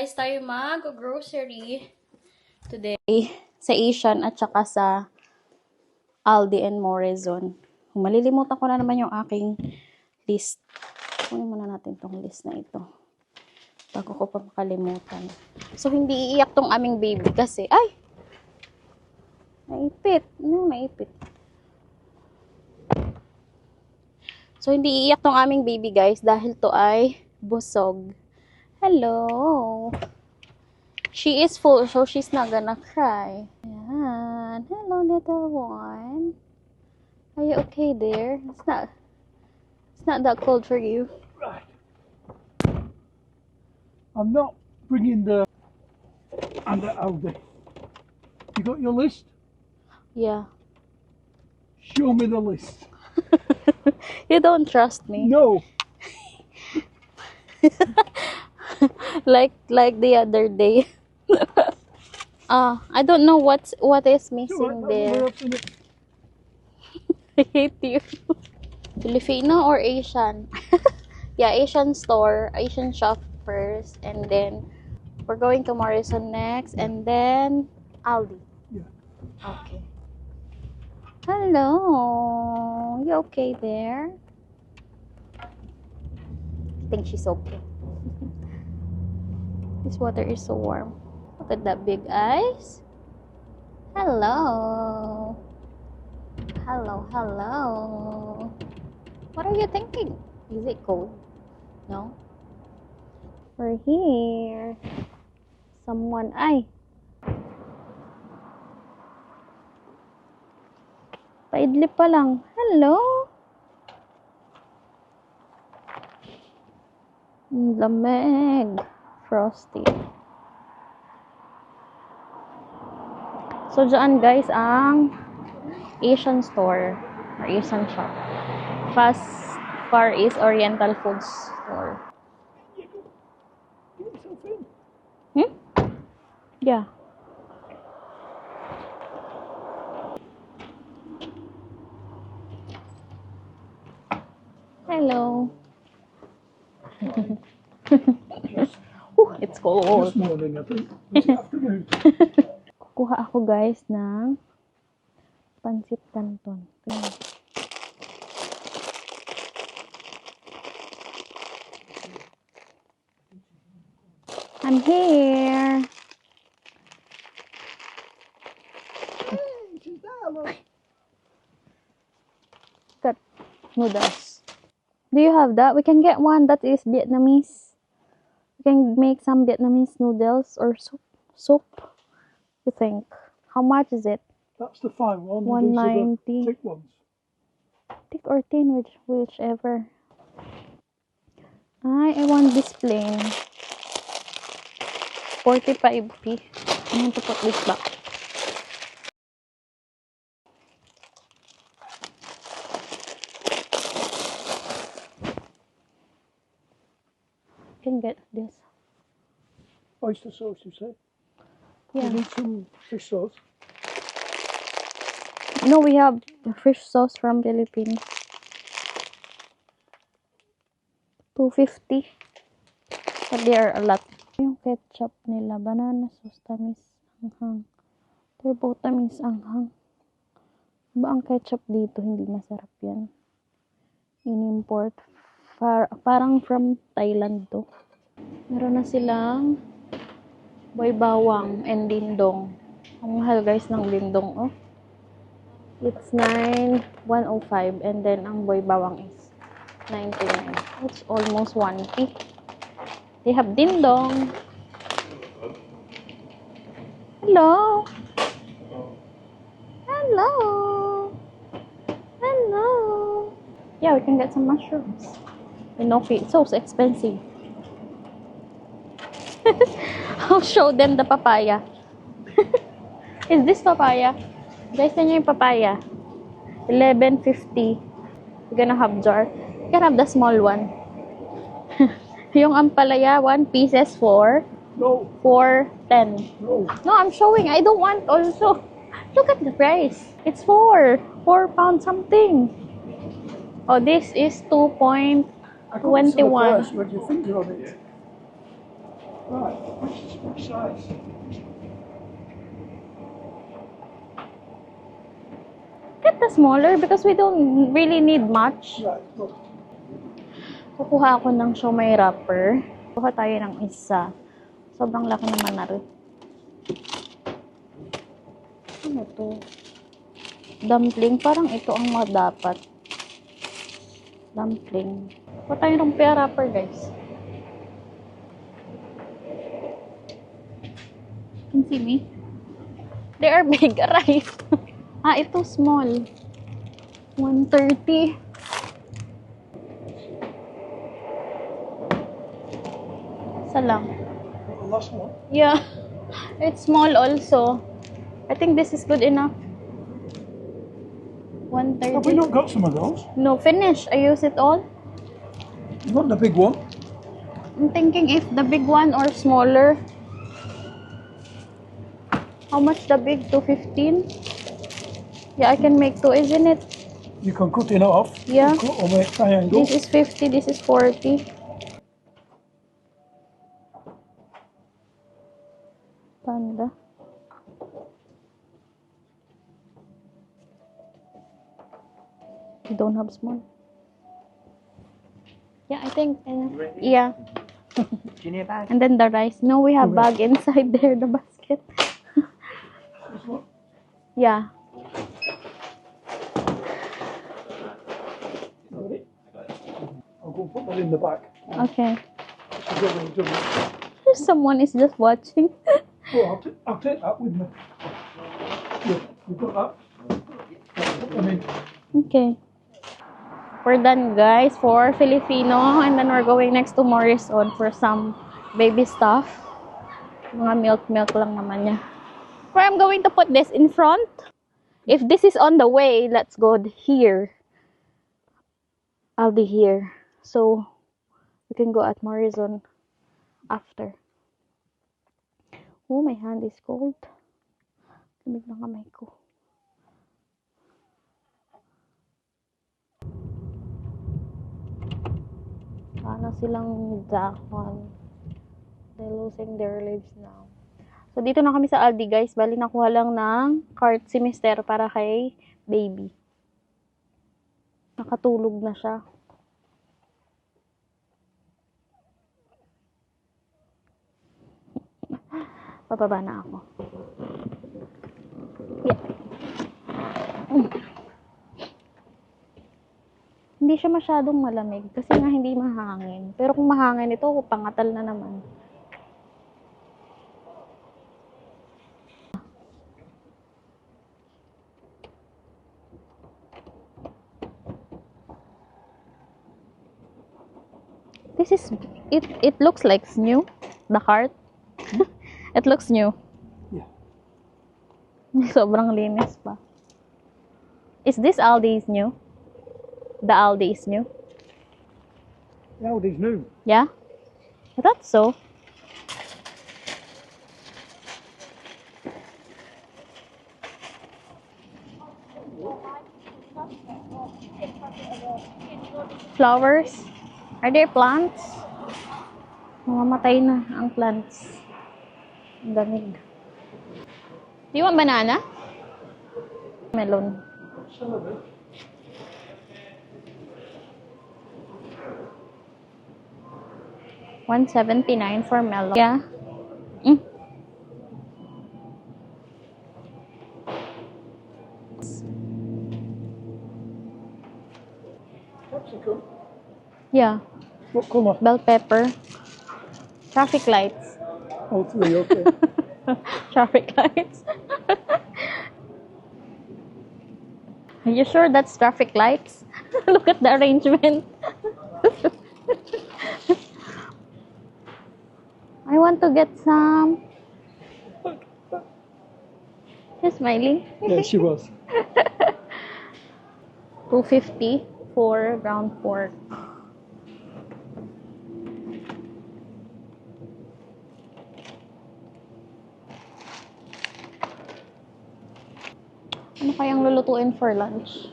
guys, tayo mag-grocery today sa Asian at saka sa Aldi and Morrison. Malilimutan ko na naman yung aking list. Kunin muna natin tong list na ito bago ko pa makalimutan. So, hindi iiyak tong aming baby kasi, ay! Naipit. Ano, naipit. So, hindi iiyak tong aming baby guys dahil to ay busog. Hello! She is full, so she's not gonna cry. Ayan. Hello, little one. Are you okay there? It's not that cold for you. Right. I'm not bringing the under Aldi. You got your list? Yeah. Show me the list. You don't trust me. No. like the other day. I don't know what is missing there. I hate you. Filipino or Asian? Yeah, Asian store, Asian shop first, and then we're going to Morrison next, and then Aldi. Yeah. Okay. Hello. You okay there? I think she's okay. This water is so warm. Look at that big eyes. Hello. Hello, hello. What are you thinking? Is it cold? No? We're here. Someone, ay. Paidlip pa lang. Hello. Lamig. Frosty. So, dyan guys, ang Asian store or Asian shop. Far East Oriental Foods store. Yeah. Hello. It's cold. This morning, I think. This afternoon. Kuha ako guys ng pansit canton. I'm here. Got noodles. Do you have that? We can get one that is Vietnamese. We can make some Vietnamese noodles or soup. You think? How much is it? That's the fine one. $1.90. These are the thick ones. Thick or thin, whichever. I want this plain. 45p. I want to put this back. Can get this. Oyster sauce, you say? Yeah. You need some fish sauce. No, we have fish sauce from Philippines. $2.50. But there are a lot. Yung ketchup nila, banana sauce, tamis, anghang. Turbo tamis, anghang. Ba ang ketchup dito, hindi masarap yan. In-import. Parang from Thailand to. Meron na silang boy bawang and dindong. Ang mahal guys ng dindong, oh. It's 9.105 and then ang boy bawang is 99. It's almost 1p. They have dindong. Hello. Hello. Hello. Yeah, we can get some mushrooms. Enoki. It's so expensive. I'll show them the papaya. Is this papaya? Guys, yan yung papaya. 11.50. We're gonna have jar. You can have the small one. Yung ampalaya, 1 pieces for No. 4.10. No. No, I'm showing. I don't want also. Look at the price. It's 4 pounds something. Oh, this is 2.21. I got some price when you finger on it. Right, which size? Get the smaller because we don't really need much. Right, look. Kukuha ako ng siomai wrapper. Kuha tayo ng isa. Sobrang laki naman na rin. Ano to? Dumpling. Parang ito ang mga dapat. Dumpling. Kuha tayo ng lumpia wrapper, guys. Can see me? They are big. Aray. Ito small. 130. Isa lang. The last one. Yeah. It's small also. I think this is good enough. Have we 130. not got some of those? No, finish. I use it all. You want the big one? I'm thinking if the big one or smaller. How much the big? 215? Yeah, I can make two, isn't it? You can cut it off. Yeah. Cut or make triangle. This is 50, this is 40. Panda. You don't have small. Yeah, I think. Yeah. And then the rice. No, we have bag inside there, the basket. This one? Yeah. Got it? I'll go put that in the back. Okay. I'll go and do it. Someone is just watching. Oh, I'll take that with me. Yeah, you've got that. I'll put them in. Okay. We're done, guys, for Filipino. And then we're going next to Morrison for some baby stuff. Mga milk lang naman niya. Where I'm going to put this in front. If this is on the way, let's go here. I'll be here. So, we can go at Morrison after. Oh, my hand is cold. Lamig ng kamay ko. Paano silang dahon? They're losing their leaves now. So, dito na kami sa Aldi, guys. Bali, nakuha lang ng cart si Mister para kay baby. Nakatulog na siya. Pababa na ako. Yeah. Hindi siya masyadong malamig kasi nga hindi mahangin. Pero kung mahangin ito, pangatal na naman. This is, it looks like new, the cart. It looks new. Yeah. Sobrang linis pa. Is this Aldi's new? The Aldi is new? The Aldi's new. Yeah? I thought so. Flowers? Are there plants? Mamamatay na ang plants. Ang damig. Do you want banana? Melon. Some of it. $179 for melon. Yeah. Mm. Capsicum. Yeah. What colour? Bell pepper. Traffic lights. Oh, three, okay. Traffic lights. Are you sure that's traffic lights? Look at the arrangement. I want to get some. She's smiling. Yeah, she was. $2.50 for ground pork. Ano kayang lulutuin for lunch?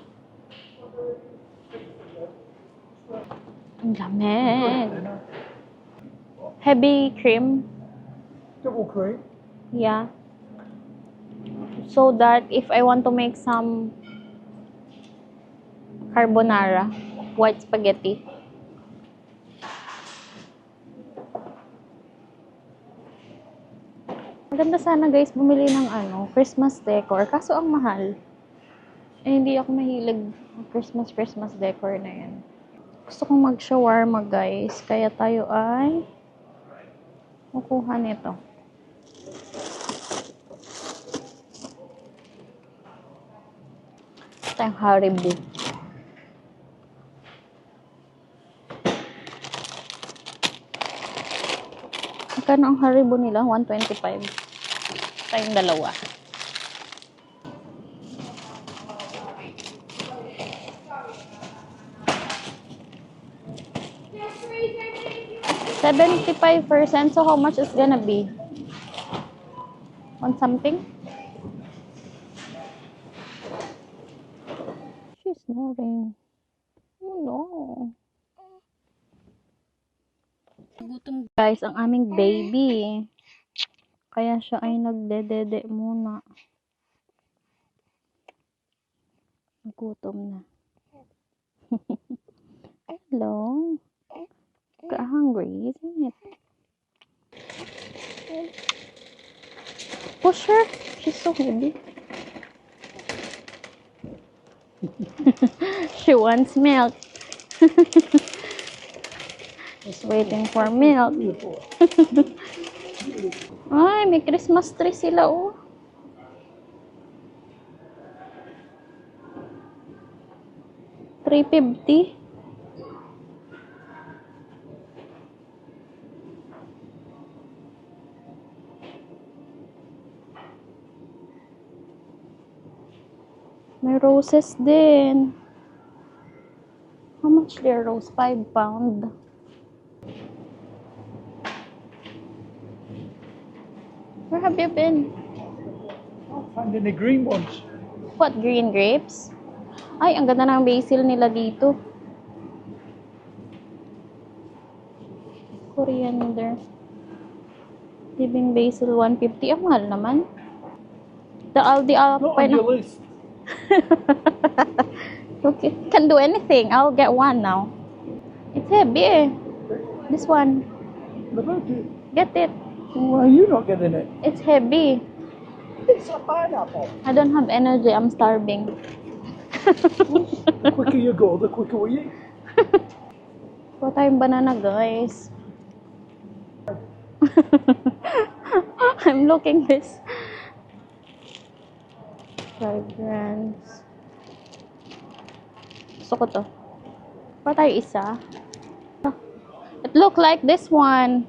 Ang lamig. Heavy cream. Double cream. Yeah. So that if I want to make some carbonara, white spaghetti. Maganda sana guys bumili ng Christmas decor. Kaso ang mahal. Eh, hindi ako mahilig Christmas decor na yan. Gusto kong mag-shawarma guys. Kaya tayo ay kukuha nito. Ito yung Haribo. Magkano ang Haribo nila? 125. Tayong dalawa. $75%. So how much is gonna be? On something? She's snoring. Oh no. Gutom guys ang aming baby. Kaya siya ay nagdedede muna. Gutom na. Hello. Got hungry, isn't it? Push her. She's so heavy. She wants milk. She's waiting for milk. Ay, may Christmas tree sila, oh. $350. May roses din. How much their rose? £5. Where have you been? I'll find any green ones. What, green grapes? Ay, ang ganda ng basil nila dito. Coriander. Living basil, $150. Ang mahal naman. The Aldi Not on your list. Okay, can do anything. I'll get one now. It's heavy, eh. This one. What about it? Get it. Why are you not getting it? It's heavy. It's a pineapple. I don't have energy. I'm starving. The quicker you go, the quicker we eat. Kuha tayong banana, guys. I'm looking this. Fragrance. Gusto ko to. Kuha tayo isa. It look like this one.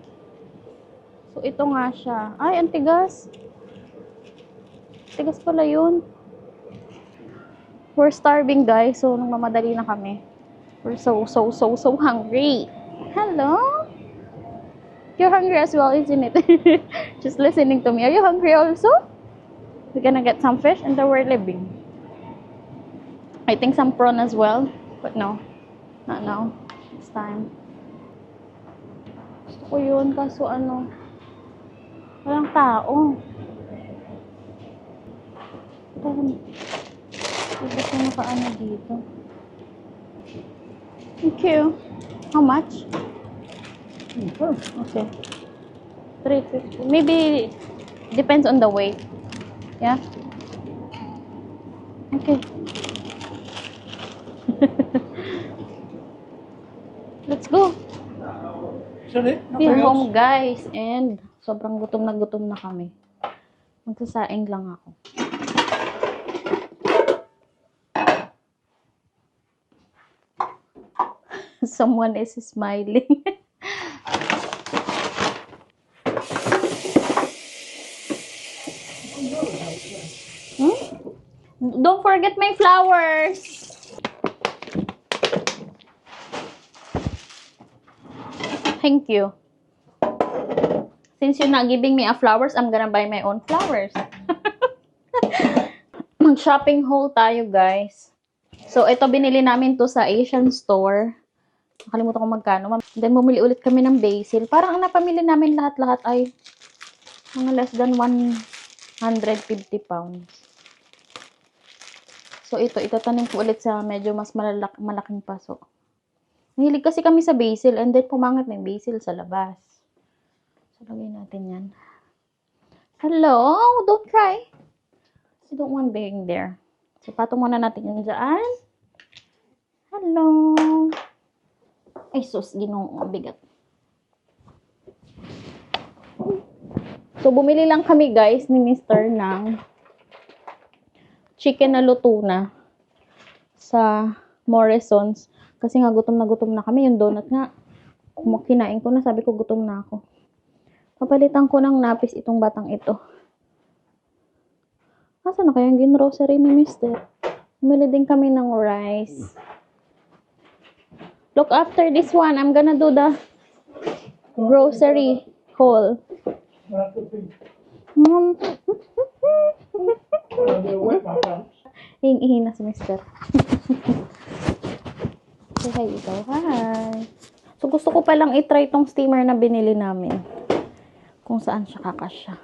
So, ito nga siya. Ay, ang tigas. Tigas pala yun. We're starving, guys. So, nagmamadali na kami. We're so hungry. Hello? You're hungry as well, isn't it? Just listening to me. Are you hungry also? We're gonna get some fish and then we're leaving. I think some prawn as well. But no. Not now. It's time. Gusto ko yun. Kaso walang tao. Iba ko nakaano dito. Thank you. How much? Okay. $350. Maybe depends on the weight. Yeah? Okay. Let's go. Is that it? We're Nothing home, else? guys. And sobrang gutom na kami. Magsasaing lang ako. Someone is smiling. Don't forget my flowers. Thank you. Since you're not giving me a flowers, I'm gonna buy my own flowers. Mag-shopping haul tayo, guys. So, ito binili namin to sa Asian store. Nakalimutan ko magkano. Then, bumili ulit kami ng basil. Parang ang napamili namin lahat-lahat ay Mga less than 150 pounds. So, ito, itatanim ko ulit sa medyo mas malaking paso. Mahilig kasi kami sa basil, and then pumangit na yung basil sa labas. So, lagay natin yan. Hello! Don't cry! I don't want being there. So, patong muna natin yan dyan. Hello! Ay, sus, ginong bigat. So, bumili lang kami, guys, ni Mr. ng chicken na luto na sa Morrisons. Kasi nga, gutom na kami. Yung donut nga, kinain ko na. Sabi ko, gutom na ako. Papalitan ko ng napis itong batang ito. Asa na kayang ginrocery ni Mr.? Bumili din kami ng rice. Look, after this one, I'm gonna do the grocery haul. Ihi na si Mr. Say hi ikaw. Hi. So, gusto ko palang itry tong steamer na binili namin. Kung saan siya kakasya.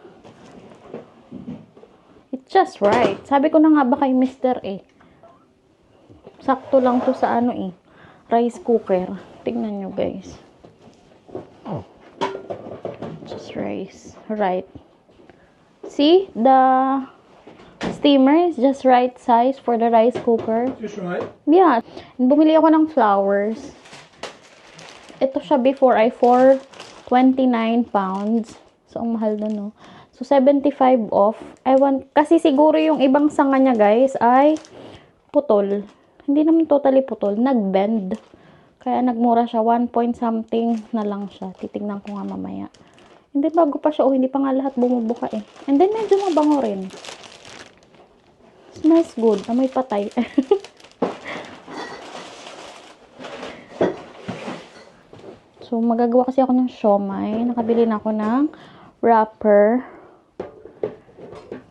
It's just right. Sabi ko na nga ba kay Mr. Sakto lang to sa rice cooker. Tingnan nyo, guys. Just rice. Right. See? The steamer is just right size for the rice cooker. Just right. Yeah. Bumili ako ng flowers. Ito siya before ay 429 pounds. So, ang mahal na, no? So, 75 off. Kasi siguro yung ibang sanga niya, guys, ay putol. Hindi naman totally putol. Nag-bend. Kaya nagmura siya. 1 point something na lang siya. Titignan ko nga mamaya. And then, bago pa siya. Hindi pa nga lahat bumubuka And then, medyo mabango rin. Smells good. Amoy patay. So, magagawa kasi ako ng siomay. Nakabili na ako ng wrapper.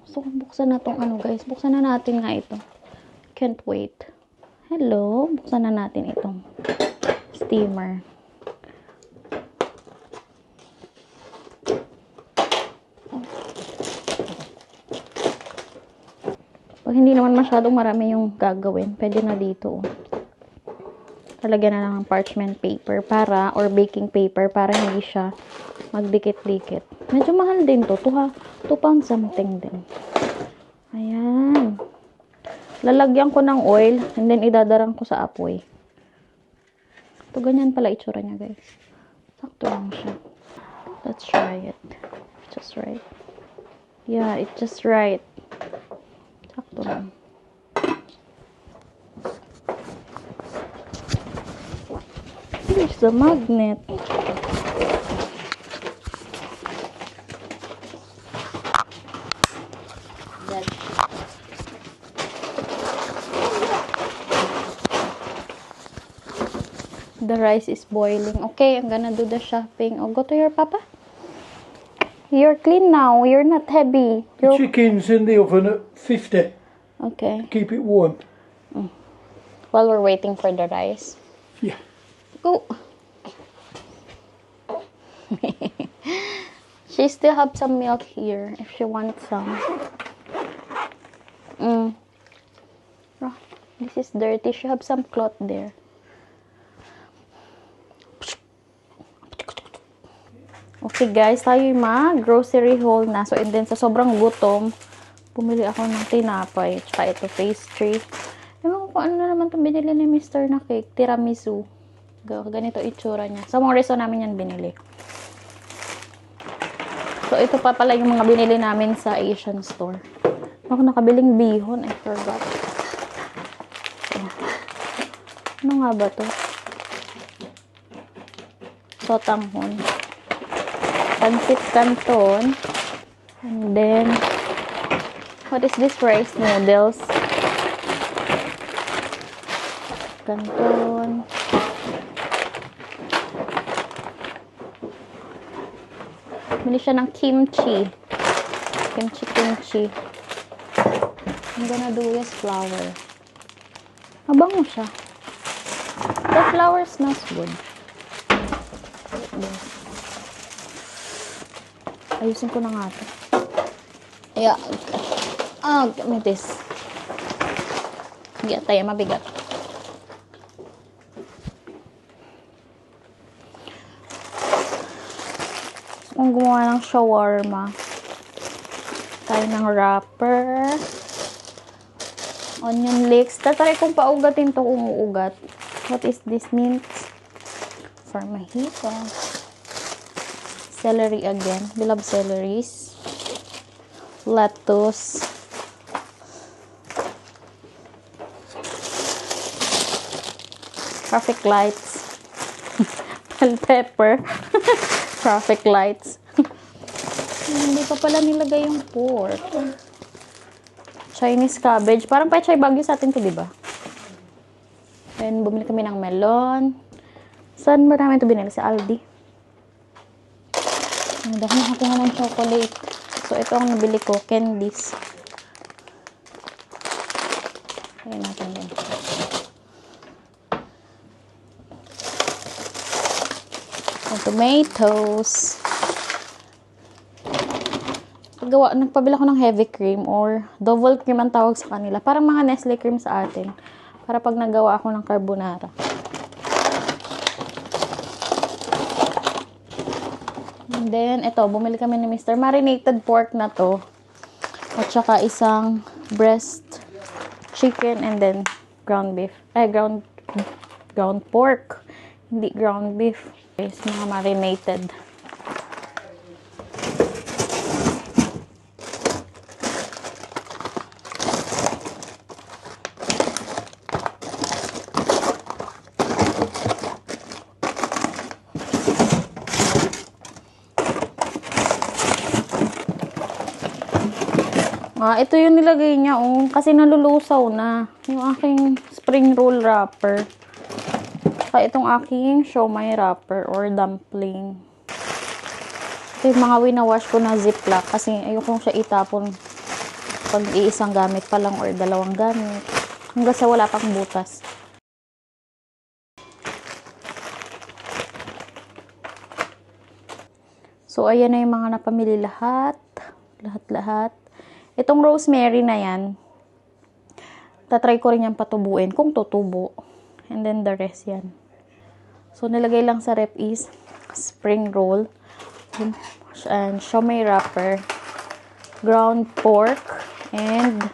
So, buksan na tong guys. Buksan na natin nga ito. Can't wait. Hello. Buksan na natin itong steamer. Pag hindi naman masyadong marami yung gagawin, pwede na dito. Talagyan na lang ng parchment paper or baking paper para hindi siya magdikit-dikit. Medyo mahal din to. 2 pounds something din. Ayan. Lalagyan ko ng oil and then idadarang ko sa apoy. Ito, ganyan pala itsura niya, guys. Sakto lang siya. Let's try it. Just right. Yeah, it's just right. Sakto lang. Here's the magnet. The rice is boiling. Okay, I'm gonna do the shopping. Oh, go to your papa. You're clean now. You're not heavy. The chicken's in the oven at 50. Okay. Keep it warm. While we're waiting for the rice. Yeah. Go. She still have some milk here if she wants some. Oh, this is dirty. She have some cloth there. Okay guys, tayo yung grocery haul na. So, and then sa sobrang gutom, bumili ako ng tinapay. Tsaka ito, pastry. Ewan ko kung ano na naman itong binili ni Mr. na cake. Tiramisu. Ganito itsura niya. Sa Morrison namin yan binili. So, ito pa pala yung mga binili namin sa Asian store. Ako nakabiling bihon. I forgot. Ano nga ba to? Sotanghon. Pancit canton. And then, what is this? Rice noodles. Canton. Bili siya ng kimchi. Kimchi. I'm gonna do this flour. Mabango siya. The flour smells good. Ayusin ko na nga ito. Yeah. Ah, may this. Hindi tayo mabigat. Kung gumawa ng shawarma, tayo ng wrapper, onion leeks. Tatry kong paugatin to kung uugat. What is this? Mint for mojito. Celery again. We love celeries. Lettuce. Traffic lights. Bell pepper. Traffic lights. Hindi pa pala nilagay yung pork. Chinese cabbage. Parang pechay bagyo sa atin to, diba? Then, bumili kami ng melon. Saan ba namin ito binili? Sa Aldi. Hindi ako nakakuha ng chocolate. So, ito ang nabili ko. Candies. Ayan natin din. And tomatoes. Nagpabila ko ng heavy cream or double cream ang tawag sa kanila. Parang mga Nestle cream sa atin. Para pag nagawa ako ng carbonara. And then, ito, bumili kami ni Mr. Marinated pork na to. At saka isang breast chicken and then ground beef. Ground pork. Hindi ground beef. Is mga marinated. Ito yung nilagay niya, kasi nalulusaw na. Yung aking spring roll wrapper. Saka itong aking siomai wrapper or dumpling. Ito yung mga winawash ko na ziplock kasi ayokong siya itapon pag iisang gamit pa lang or dalawang gamit. Hanggang sa wala pang butas. So, ayan na yung mga napamili lahat. Lahat-lahat. Itong rosemary na yan, tatry ko rin yan patubuin kung tutubo. And then the rest yan. So, nilagay lang sa rep is spring roll and siomai wrapper, ground pork, and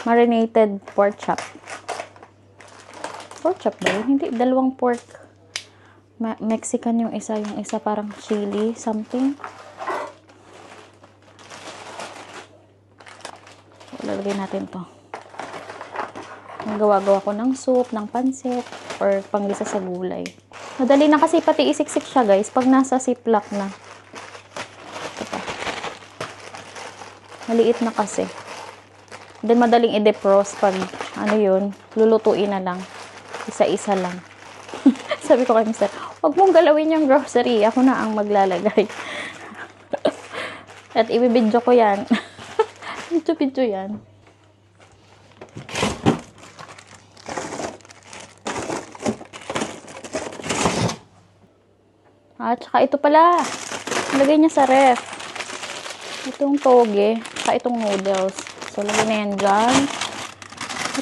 marinated pork chop. Pork chop ba yun? Hindi, dalawang pork. Mexican yung isa parang chili, something. Lalagay natin to. Gawa-gawa ko ng soup, ng pansit, or panggisa sa gulay. Madali na kasi pati isiksik siya, guys, pag nasa ziplock na. Ito pa. Maliit na kasi. Then, madaling i-defrost pag, lulutuin na lang. Isa-isa lang. Sabi ko kay Mr., huwag mong galawin yung grocery. Ako na ang maglalagay. At ibibidyo ko yan. Video yan. At saka ito pala. Lagay niya sa ref. Itong toge. Saka itong noodles. So, lagay na yan dyan.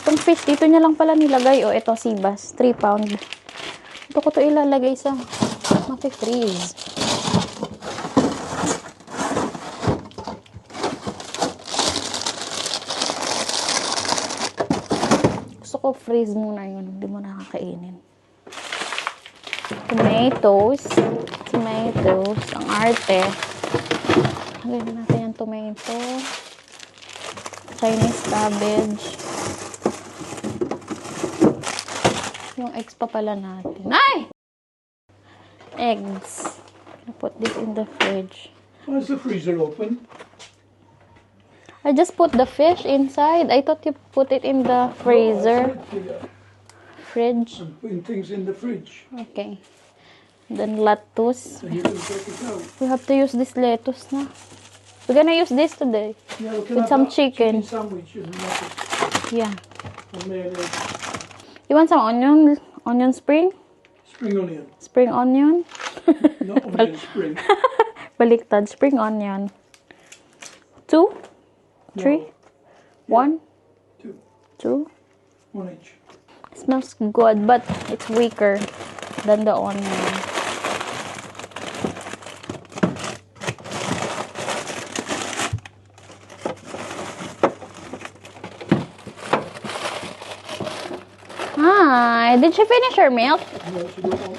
Itong fish, dito niya lang pala nilagay. O, ito, sibas. 3 pound. Ito ko to ilalagay sa mati-freeze. Gusto ko freeze muna yun. Hindi mo nakakainin. Tomatoes. Ang arte. Lagyan natin yung tomato. Chinese cabbage. Yung eggs pa pala natin. Ay! Eggs. I'll put this in the fridge. Why is the freezer open? I just put the fish inside. I thought you put it in the freezer. Fridge. I'm putting things in the fridge. Okay. Then lettuce. And you can take it out. We have to use this lettuce na. We're gonna use this today. Yeah, we can With have some that chicken. sandwich and lettuce Yeah. and mayonnaise. You want some onion? Onion spring? Spring onion. Spring onion? Not onion spring. Baliktad. Spring onion. 2? 3? 1? Two. 2? 1 each. Smells good, but it's weaker than the onion. Hi, did you finish your milk? No, she don't want.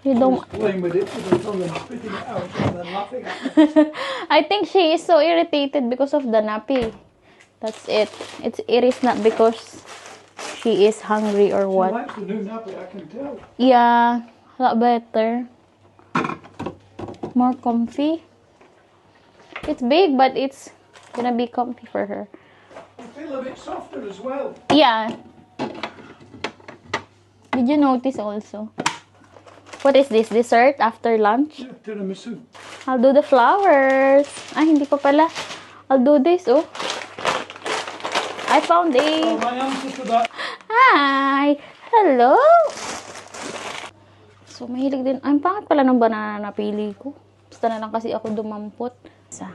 You don't. Playing with it with her tongue and spitting it out and then laughing at me. I think she is so irritated because of the nappy. That's it. It is not because she is hungry or She what. likes the new nappy, I can tell. Yeah, a lot better. More comfy. It's big, but it's gonna be comfy for her. I feel a bit softer as well. Yeah. Did you notice also? What is this? Dessert after lunch? Yeah, tiramisu. I'll do the flowers. Ay, hindi pa pala. I'll do this, oh. I found So a... my answer to that. Hi! Hello! So, mahilig din. Ang pangit pala ng banana na napili ko. Basta na lang kasi ako dumampot. Isa.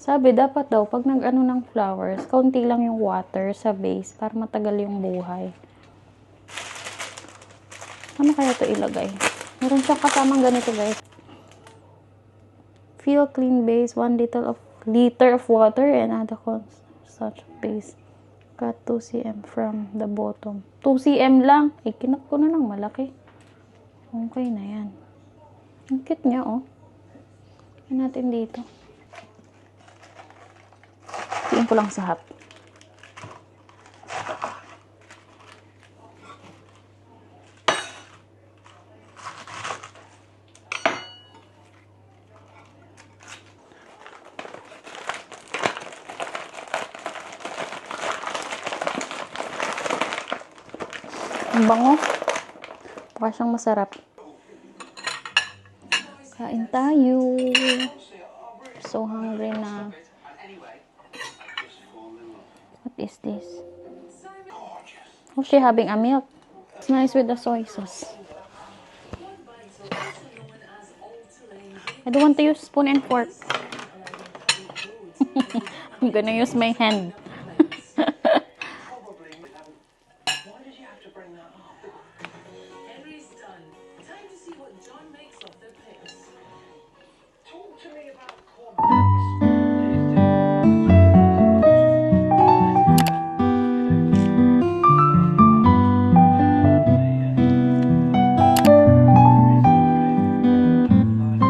Sabi, dapat daw, pag nag-ano ng flowers, kaunti lang yung water sa base para matagal yung buhay. Ano kaya to ilagay? Meron siyang kasamang ganito, guys. Fill clean base, 1 liter of water and add a such base. Cut 2 cm from the bottom. 2 cm lang. Eh, kinap ko na ng malaki. Okay na yan. Ang cute niya, oh. Yan natin dito. Tiin ko lang sa hap. Ang bango. Mukha siyang masarap. Kain tayo. So hungry na. What is this? Oh, she having a milk. It's nice with the soy sauce. I don't want to use spoon and fork. I'm gonna use my hand.